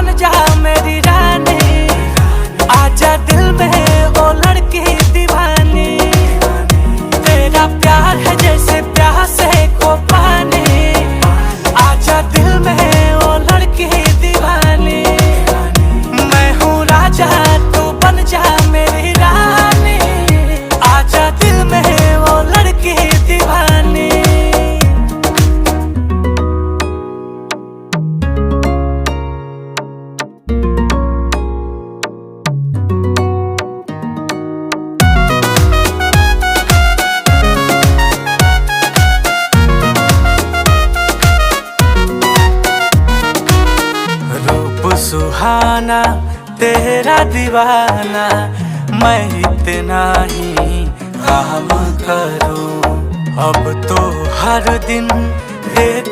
बन जा मेरी रानी, आजा दिल में वो लड़की दीवानी। तेरा प्यार है जैसे प्यासे को पानी, आजा दिल में वो लड़की दीवानी। मैं हूँ राजा तू बन जा मेरी रानी, आजा दिल में वो लड़की दीवानी। सुहाना तेरा दीवाना, मैं इतना ही काम करूं। अब तो हर दिन एक